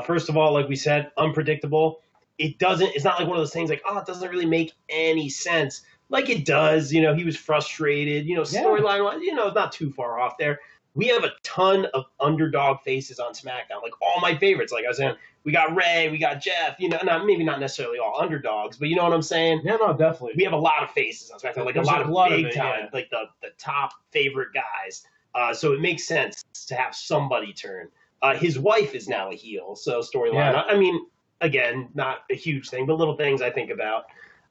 First of all, like we said, unpredictable. It's not like one of those things like, it doesn't really make any sense. Like it does, he was frustrated, storyline-wise, it's not too far off there. We have a ton of underdog faces on SmackDown, like all my favorites. Like I was saying, we got Ray, we got Jeff, maybe not necessarily all underdogs, but you know what I'm saying? Yeah, no, definitely. We have a lot of faces on SmackDown, like There's a lot of big time, yeah. like the top favorite guys. So it makes sense to have somebody turn. His wife is now a heel, so storyline. Yeah. Again, not a huge thing, but little things I think about.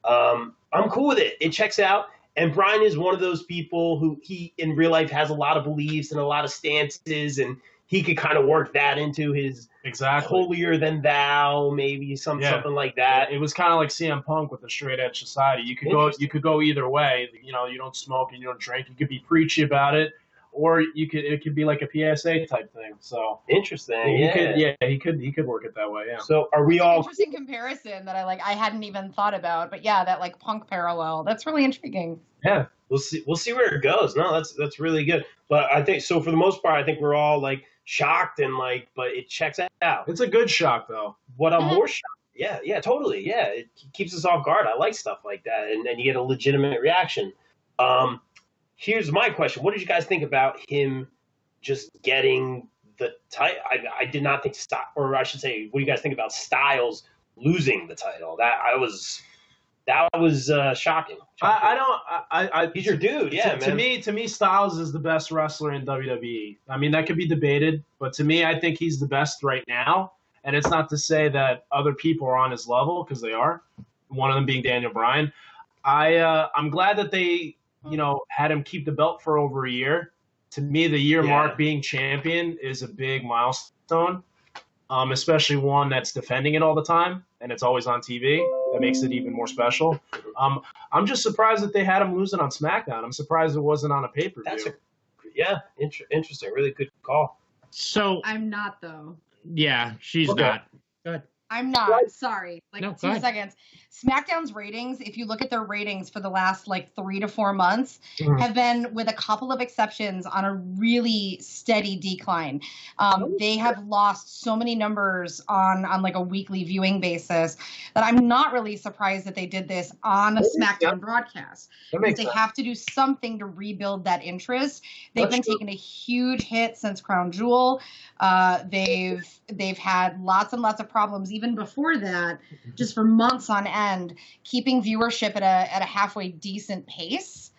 I'm cool with it. It checks out. And Bryan is one of those people who he in real life has a lot of beliefs and a lot of stances, and he could kind of work that into his holier than thou, maybe something like that. It was kind of like CM Punk with the straight edge society. You could go either way. You don't smoke and you don't drink. You could be preachy about it, or it could be like a PSA type thing. So interesting. He could work it that way. Yeah. So are we all interesting comparison that I hadn't even thought about, but yeah, that like Punk parallel. That's really intriguing. Yeah. We'll see where it goes. No, that's really good. But I think so for the most part, I think we're all like shocked and but it checks out. It's a good shock though. What I'm more shocked. Yeah, totally. Yeah, it keeps us off guard. I like stuff like that, and you get a legitimate reaction. Here's my question: what did you guys think about him just getting the title. I did not think or I should say, what do you guys think about Styles losing the title? That was shocking. He's your dude, yeah, man. To me, Styles is the best wrestler in WWE. I mean, that could be debated, but to me, I think he's the best right now. And it's not to say that other people are on his level, because they are. One of them being Daniel Bryan. I'm glad that they, had him keep the belt for over a year. To me, the year mark being champion is a big milestone, especially one that's defending it all the time and it's always on TV. That makes it even more special. I'm just surprised that they had him losing on SmackDown. I'm surprised it wasn't on a pay-per-view. Interesting. Really good call. So I'm not, though. Yeah, she's not. Go ahead. I'm not. Sorry. No, 2 seconds. SmackDown's ratings, if you look at their ratings for the last 3 to 4 months, have been, with a couple of exceptions, on a really steady decline. They have lost so many numbers on a weekly viewing basis that I'm not really surprised that they did this on a SmackDown broadcast. They have to do something to rebuild that interest. They've been taking a huge hit since Crown Jewel. They've had lots and lots of problems even before that, just for months on end, keeping viewership at a halfway decent pace.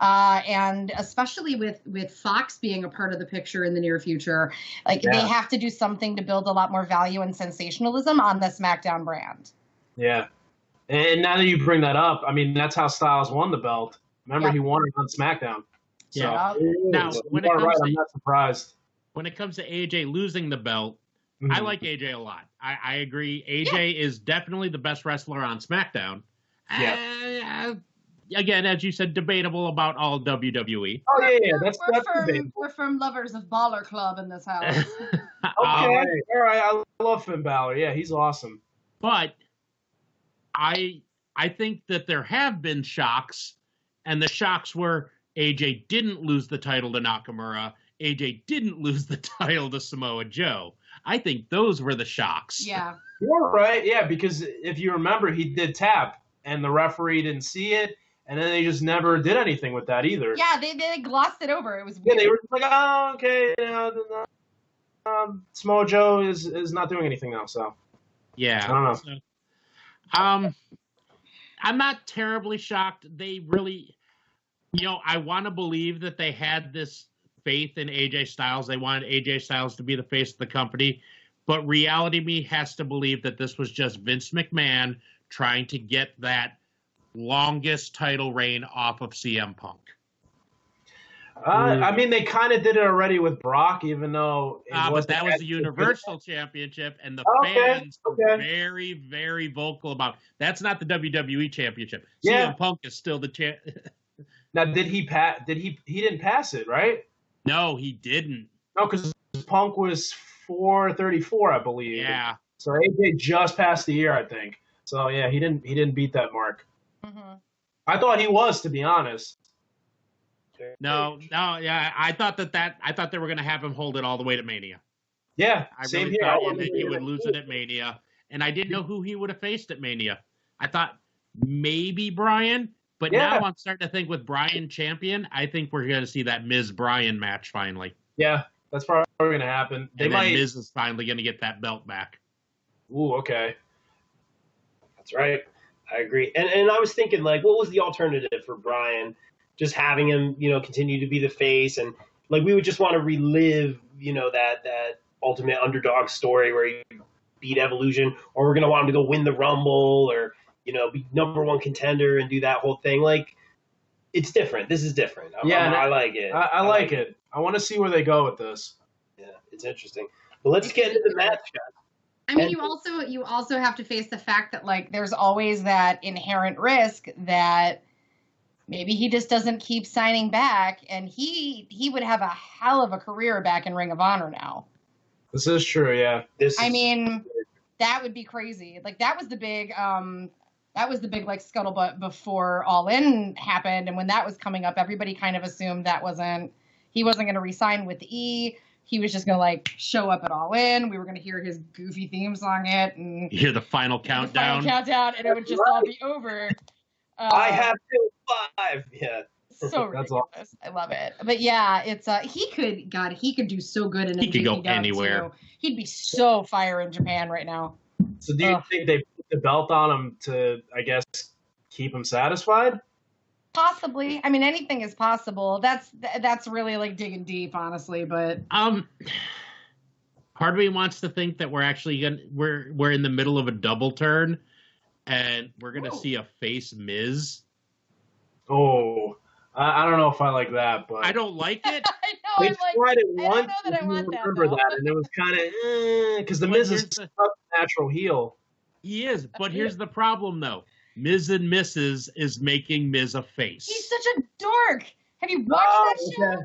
And especially with Fox being a part of the picture in the near future, they have to do something to build a lot more value and sensationalism on the SmackDown brand. Yeah. And now that you bring that up, I mean, that's how Styles won the belt. Remember, he won it on SmackDown. So, now, I'm not surprised. When it comes to AJ losing the belt, I like AJ a lot. I agree. AJ is definitely the best wrestler on SmackDown. Yeah. Again, as you said, debatable about all WWE. Oh, yeah. That's debatable. We're from lovers of Baller Club in this house. Okay. All right. I love Finn Balor. Yeah, he's awesome. But I think that there have been shocks, and the shocks were AJ didn't lose the title to Nakamura. AJ didn't lose the title to Samoa Joe. I think those were the shocks. Yeah. You're right. Yeah, because if you remember, he did tap, and the referee didn't see it, and then they just never did anything with that either. Yeah, they glossed it over. It was weird. Yeah, they were like, oh, okay, Samoa Joe is not doing anything now, so. Yeah. I don't know. So, I'm not terribly shocked. They really, I want to believe that they had this faith in AJ Styles. They wanted AJ Styles to be the face of the company. But reality me has to believe that this was just Vince McMahon trying to get that longest title reign off of CM Punk. I mean, they kind of did it already with Brock, even though but that was the Universal Championship, and the fans were very, very vocal about that's not the WWE Championship. Yeah. CM Punk is still the champ. Now, did he pass? He didn't pass it, right? No, he didn't. No, because Punk was 434, I believe. Yeah. So AJ just passed the year, I think. So yeah, he didn't beat that mark. Mm-hmm. I thought he was, to be honest. No, yeah, I thought they were going to have him hold it all the way to Mania. Yeah, I same really here. thought that he would lose it at Mania, and I didn't know who he would have faced at Mania. I thought maybe Bryan, but now I'm starting to think with Bryan champion, I think we're going to see that Miz-Bryan match finally. Yeah, that's probably going to happen. And then Miz is finally going to get that belt back. Ooh, okay. That's right. I agree. And I was thinking, what was the alternative for Bryan? Just having him, continue to be the face, and we would just want to relive, that ultimate underdog story where he beat Evolution, or we're gonna want him to go win the Rumble, or be #1 contender and do that whole thing. It's different. This is different. I like it. I like it. I want to see where they go with this. Yeah, it's interesting. But let's get into the match, guys. I mean, you also have to face the fact that there's always that inherent risk that maybe he just doesn't keep signing back, and he would have a hell of a career back in Ring of Honor now. This is true, yeah. That would be crazy. That was the big scuttlebutt before All In happened, and when that was coming up, everybody kind of assumed he wasn't going to re-sign with E. He was just going to show up at All In. We were going to hear his goofy theme song and you hear the final countdown. And it would just all be over. I have till 5. Yeah. So ridiculous. I love it. But yeah, it's he could do so good in He could go dub, anywhere. too. He'd be so fire in Japan right now. So do you think they put the belt on him to, I guess, keep him satisfied? Possibly. I mean, anything is possible. That's really like digging deep, honestly. But part of me wants to think that we're actually we're in the middle of a double turn, and we're gonna see a face Miz. Oh, I don't know if I like that, but I don't like it. I know. they tried it once. I don't know that I want that. Remember that, and it was kind of because the Miz is such a natural heel. He is, but here's the problem, though. Miz and Mrs. is making Miz a face. He's such a dork. Have you watched that show?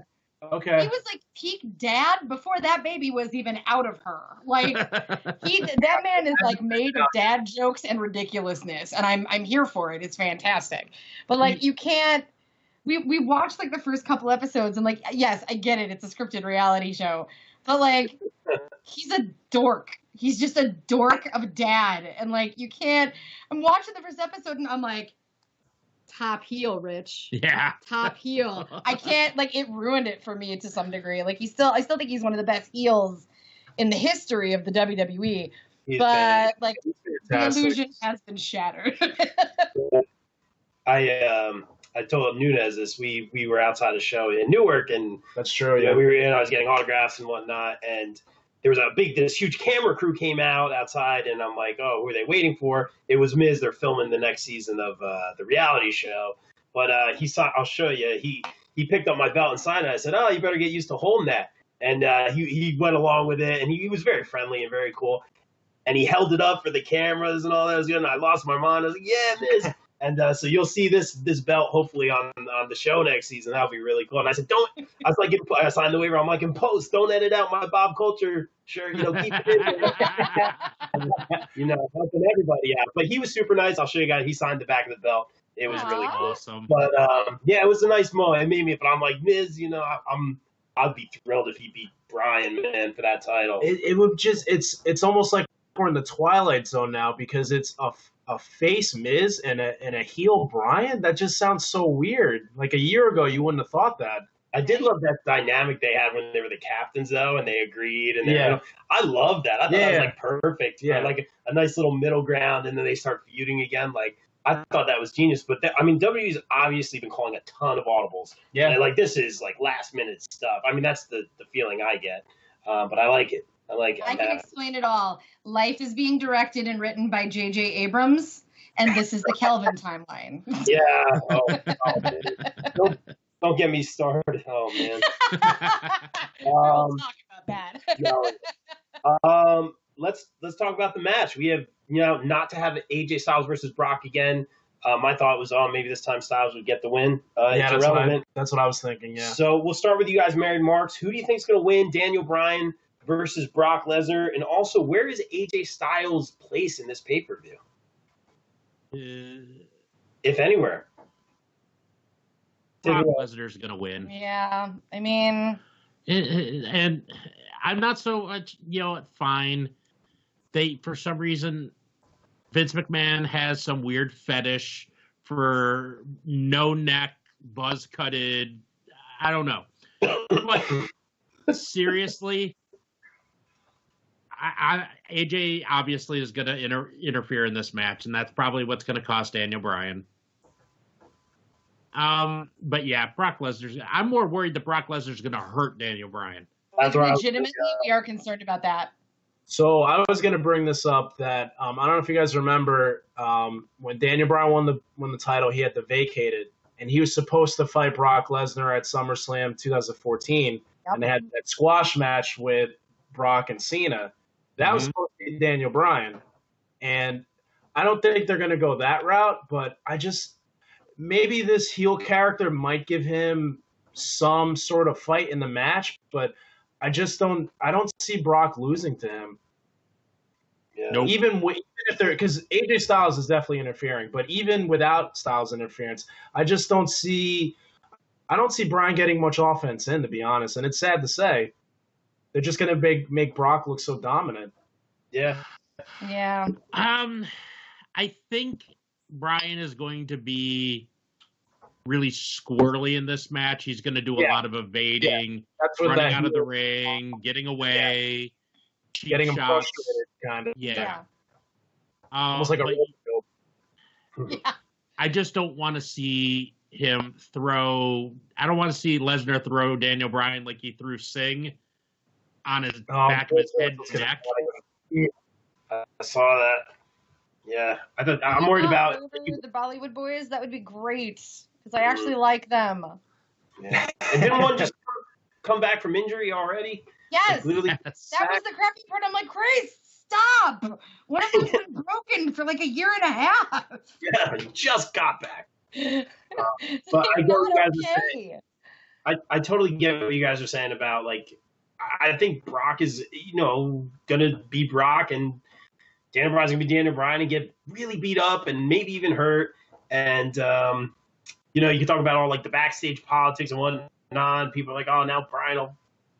Okay. He was like peak dad before that baby was even out of her. Like that man is like made of dad jokes and ridiculousness, and I'm here for it. It's fantastic. But like you can't. We watched like the first couple episodes, and like yes, I get it. It's a scripted reality show, but like he's a dork. He's just a dork of a dad, and like you can't. I'm watching the first episode, and I'm like, top heel, Rich. Yeah. Top heel. I can't, like, it ruined it for me to some degree. Like, I still think he's one of the best heels in the history of the WWE. But like, the illusion has been shattered. I told Nunez this. We were outside a show in Newark, and that's true. Yeah, we were in. I was getting autographs and whatnot, and there was this huge camera crew came out outside, and I'm like, oh, who are they waiting for? It was Miz. They're filming the next season of the reality show. But he saw. I'll show you. He picked up my belt and signed it. I said, oh, you better get used to holding that. And he went along with it, and he was very friendly and very cool. And he held it up for the cameras and all that. It was good. And I lost my mind. I was like, yeah, Miz. And so you'll see this belt hopefully on the show next season. That'll be really cool. And I said, I signed the waiver. I'm like, in post, don't edit out my Bob Culture shirt. Keep it in there. Helping everybody out. But he was super nice. I'll show you guys. He signed the back of the belt. It was really cool. Awesome. But it was a nice moment. It made me. But I'm like, Miz, I'd be thrilled if he beat Bryan, man, for that title. It would just. It's almost like we're in the Twilight Zone now because it's a face Miz and a heel Bryan. That just sounds so weird. Like a year ago, you wouldn't have thought that. I did love that dynamic they had when they were the captains, though, and they agreed. And I love that. I thought that was like perfect. Yeah, like a nice little middle ground, and then they start feuding again. Like I thought that was genius. But WWE's obviously been calling a ton of audibles. Yeah, and, like this is like last minute stuff. I mean, that's the feeling I get. But I like it. I can explain it all. Life is being directed and written by J.J. Abrams, and this is the Kelvin timeline. Yeah. Oh man. Don't get me started. Oh man. We'll talk about that. No. Let's talk about the match. We have not to have AJ Styles versus Brock again. My thought was, maybe this time Styles would get the win. Yeah, that's what I was thinking. Yeah. So we'll start with you guys, married Marks. Who do you think is going to win? Daniel Bryan versus Brock Lesnar, and also where is AJ Styles' place in this pay-per-view? If anywhere. Brock Lesnar's going to win. Yeah, I mean... And I'm not so much, fine. For some reason, Vince McMahon has some weird fetish for no neck, buzz-cutted, I don't know. But seriously... AJ obviously is going to interfere in this match, and that's probably what's going to cost Daniel Bryan. But yeah, Brock Lesnar's. I'm more worried that Brock Lesnar's going to hurt Daniel Bryan. Legitimately, we are concerned about that. So I was going to bring this up that I don't know if you guys remember when Daniel Bryan won the title, he had to vacate it, and he was supposed to fight Brock Lesnar at SummerSlam 2014, and they had that squash match with Brock and Cena. That was supposed to be Daniel Bryan. And I don't think they're going to go that route, but maybe this heel character might give him some sort of fight in the match, but I don't see Brock losing to him. Yeah. Nope. Even if because AJ Styles is definitely interfering, but even without Styles interference, I don't see Bryan getting much offense in, to be honest. And it's sad to say. They're just going to make Brock look so dominant. Yeah. Yeah. I think Bryan is going to be really squirrely in this match. He's going to do a lot of evading, running out of the ring, getting away, getting him shots. frustrated, kind of. Yeah. Almost like a road field. Yeah. I just don't want to see him throw. I don't want to see Lesnar throw Daniel Bryan like he threw Singh on his back of his head and neck. I saw that. Yeah, I'm worried about the Bollywood boys. That would be great because I actually like them. Yeah. And didn't one just come back from injury already? Yes, like, that was the crappy part. I'm like, Grace, stop! One of them's been broken for like a year and a half. Yeah, he just got back. But I get what you guys are saying. I totally get what you guys are saying about, like, I think Brock is, gonna be Brock, and Daniel Bryan's gonna be Daniel Bryan and get really beat up and maybe even hurt. And you can talk about all like the backstage politics and whatnot. People are like, oh, now Bryan will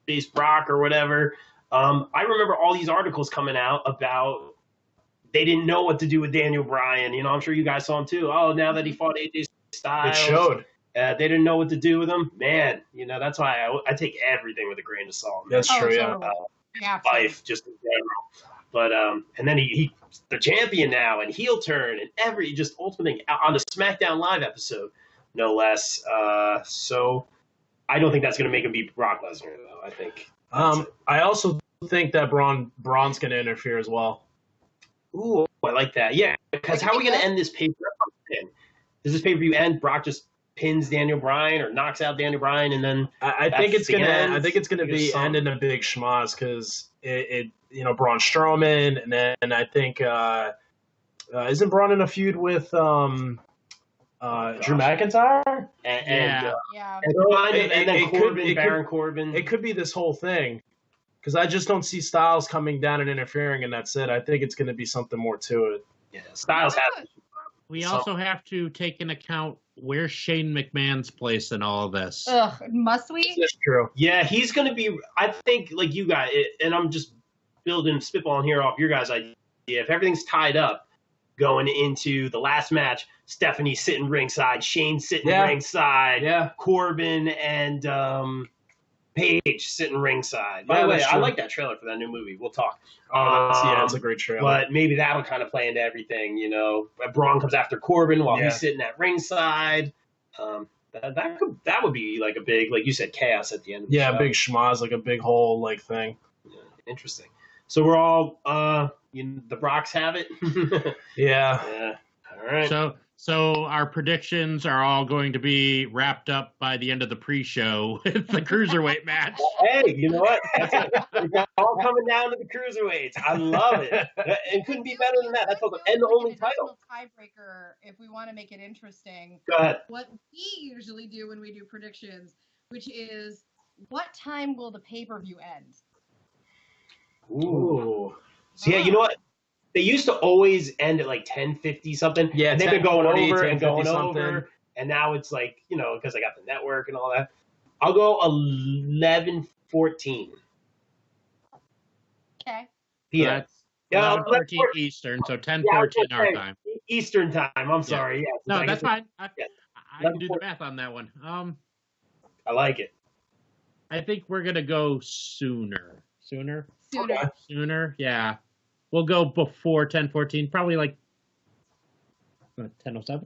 face Brock or whatever. I remember all these articles coming out about they didn't know what to do with Daniel Bryan. I'm sure you guys saw him too. Oh, now that he fought AJ Styles, it showed. They didn't know what to do with him. Man, that's why I take everything with a grain of salt. Man. That's true, Life, just in general. But and then he's the champion now, and heel turn, and just ultimate thing on the SmackDown Live episode, no less. So I don't think that's going to make him beat Brock Lesnar, though. I think. I also think that Braun's going to interfere as well. Ooh, I like that. Yeah, because how are we going to end this pay-per-view? Does this pay-per-view end? Brock just pins Daniel Bryan or knocks out Daniel Bryan, and then I think it's gonna be end in a big schmoz because it Braun Strowman, and then I think isn't Braun in a feud with Drew McIntyre? And then Corbin, Baron Corbin. It could be this whole thing because I just don't see Styles coming down and interfering, and that's it. I think it's going to be something more to it. Yeah, Styles has. We also have to take into account where's Shane McMahon's place in all of this. Ugh, must we? That's true. Yeah, he's going to be, I think, like you guys, and I'm just spitballing here off your guys' idea. If everything's tied up going into the last match, Stephanie's sitting ringside, Shane's sitting ringside, Corbin and Paige sitting ringside. By the way, I like that trailer for that new movie. We'll talk. It's a great trailer. But maybe that'll kind of play into everything, Braun comes after Corbin while he's sitting at ringside. That would be like a big, like you said, chaos at the end of the show. A big schmoz, like a big whole like thing. Yeah, interesting. So we're all the Brocks have it. Yeah. All right. So our predictions are all going to be wrapped up by the end of the pre-show with the cruiserweight match. Hey, you know what? It's all coming down to the cruiserweights. I love it. It couldn't be better than that. That's the only title. Tiebreaker, if we want to make it interesting. Go ahead. What we usually do when we do predictions, which is, what time will the pay-per-view end? Ooh. So you know what? They used to always end at like 10:50 something. Yeah, and they've been going over and going over, and now it's like because I got the network and all that. I'll go 11:14. Okay. Yeah. 11:14 Eastern, so 10:14 our time. Eastern time. I'm sorry. Yeah. No, that's fine. I can do the math on that one. I like it. I think we're gonna go sooner. Okay. Sooner. Yeah. We'll go before 10:14, probably like 10:07. A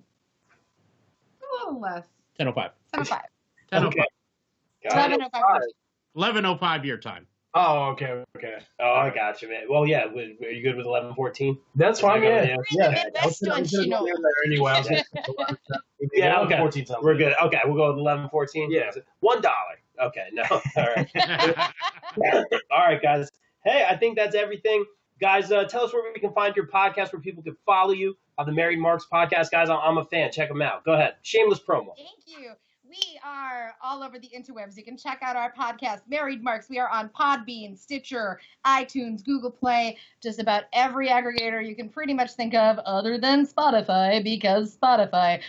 little less. 10:05. 10:05. 10:05. Okay. 11:05. 11:05 your time. Oh, okay. Oh, I got you, man. Well, yeah. Are you good with 11:14? That's fine. Yeah. Anyway, yeah. Okay. 14 We're good. Okay, we'll go with 11:14. Yeah. $1. Okay. No. All right. All right, guys. Hey, I think that's everything. Guys, tell us where we can find your podcast, where people can follow you. The Married Marks podcast, guys. I'm a fan. Check them out. Go ahead. Shameless promo. Thank you. We are all over the interwebs. You can check out our podcast, Married Marks. We are on Podbean, Stitcher, iTunes, Google Play, just about every aggregator you can pretty much think of other than Spotify, because Spotify.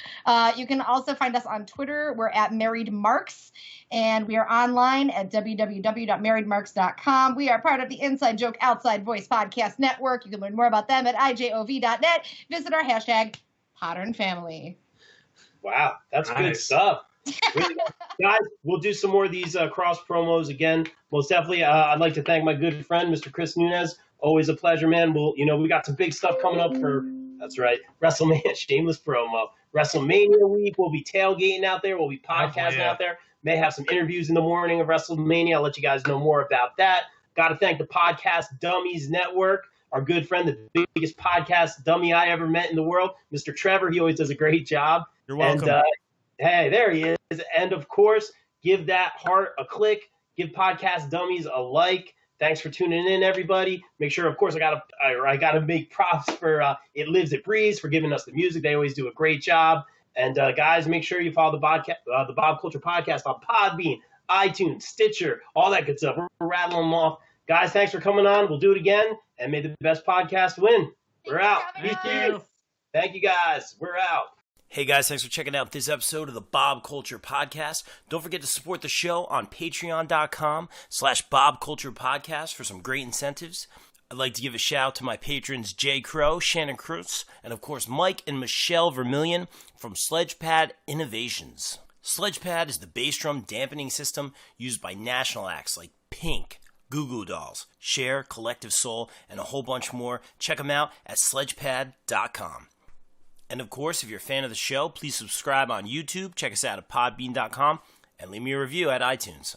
You can also find us on Twitter. We're at Married Marks, and we are online at www.marriedmarks.com. We are part of the Inside Joke Outside Voice Podcast Network. You can learn more about them at ijov.net. Visit our hashtag, Modern Family. Wow, that's good Nice. stuff. Guys, we'll do some more of these cross promos again. Most definitely, I'd like to thank my good friend, Mr. Chris Nunez. Always a pleasure, man. We got some big stuff coming up for, that's right, WrestleMania, shameless promo. WrestleMania week, we'll be tailgating out there. We'll be podcasting out there. May have some interviews in the morning of WrestleMania. I'll let you guys know more about that. Got to thank the Podcast Dummies Network. Our good friend, the biggest podcast dummy I ever met in the world, Mr. Trevor. He always does a great job. You're welcome. And, hey, there he is. And, of course, give that heart a click. Give Podcast Dummies a like. Thanks for tuning in, everybody. Make sure, of course, I gotta make props for It Lives, It Breathes for giving us the music. They always do a great job. And, guys, make sure you follow the Bob Culture Podcast on Podbean, iTunes, Stitcher, all that good stuff. We're rattling them off. Guys, thanks for coming on. We'll do it again. And may the best podcast win. We're out. Thank you. Thank you, guys. We're out. Hey guys, thanks for checking out this episode of the Bob Culture Podcast. Don't forget to support the show on patreon.com/Bob Culture Podcast for some great incentives. I'd like to give a shout out to my patrons Jay Crow, Shannon Cruz, and of course Mike and Michelle Vermillion from Sledgepad Innovations. Sledgepad is the bass drum dampening system used by national acts like Pink, Goo Goo Dolls, Cher, Collective Soul, and a whole bunch more. Check them out at sledgepad.com. And of course, if you're a fan of the show, please subscribe on YouTube, check us out at podbean.com, and leave me a review at iTunes.